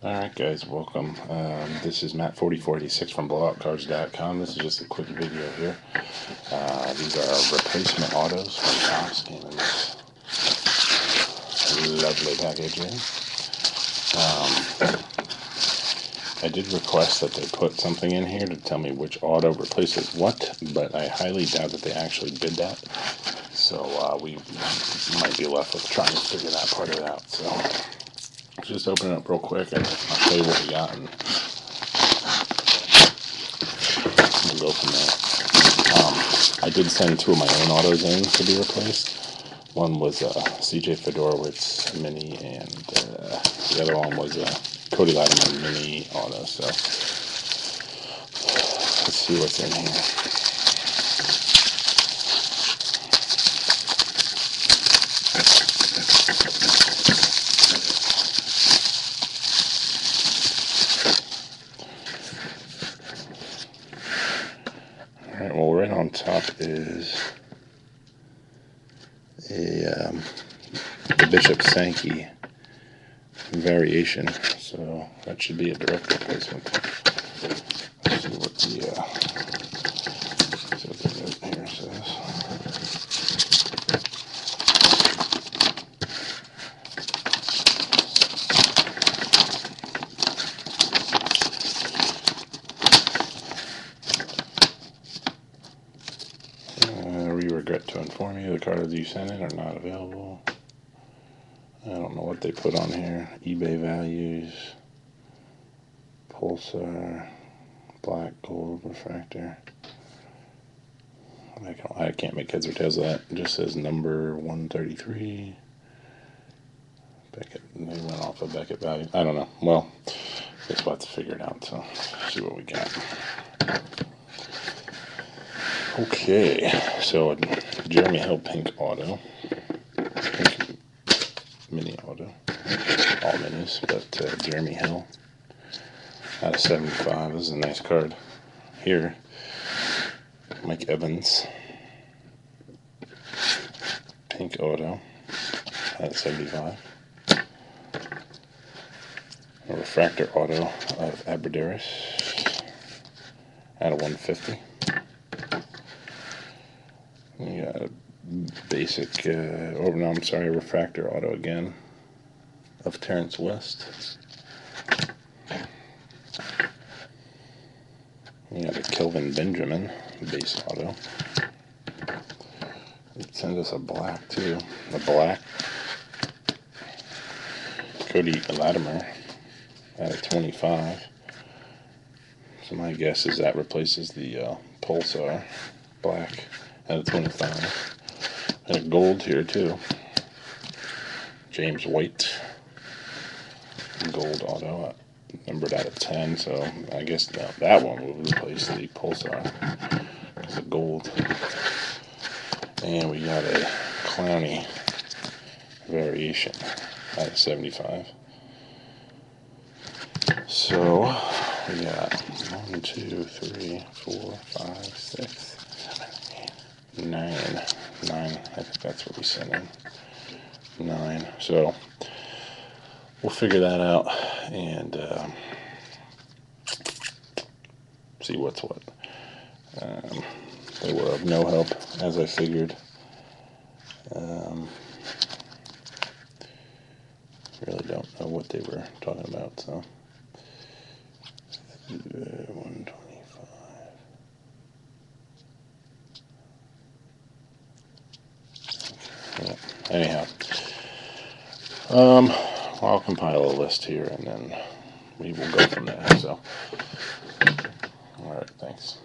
Alright guys, welcome. This is Matt4486 from blowoutcars.com. This is just a quick video here. These are replacement autos from Topps. Came in this lovely package here. I did request that they put something in here to tell me which auto replaces what, but I highly doubt that they actually did that. So we might be left with trying to figure that part of it out. So just open it up real quick and I'll show you what we got and we'll go from there. I did send two of my own autos in to be replaced. One was a CJ Fedorowicz mini and the other one was a Cody Latimer mini auto. So let's see what's in here. Alright, well, right on top is the Bishop Sankey variation, so that should be a direct replacement. Let's see what the note here says. We regret to inform you the cards you sent in are not available. I don't know what they put on here. eBay values, Pulsar, black, gold, refractor. I can't make heads or tails of that. It just says number 133. Beckett, they went off of Beckett value. I don't know. Well, I guess we'll have to figure it out. So, see what we got. Okay, so a Jeremy Hill pink auto. Pink mini auto. All minis, but Jeremy Hill out of 75. This is a nice card. Here, Mike Evans. Pink auto out of 75. A refractor auto of Abbrederis out of 150. We got a basic, a refractor auto again of Terrence West. We got a Kelvin Benjamin base auto. It sends us a black too. A black Cody Latimer out of 25. So my guess is that replaces the Pulsar black out of 25. And a gold here too. James White gold auto numbered out of 10, so I guess that one will replace the Pulsar because of gold. And we got a Clowney variation out of 75. So we got 1, 2, 3, 4, 5, 6, 7, 8, 9. I think that's what we sent in. 9. So we'll figure that out and see what's what. They were of no help, as I figured. Really don't know what they were talking about, so. 125. Yeah. Anyhow, I'll compile a list here and then we will go from there. So, all right, thanks.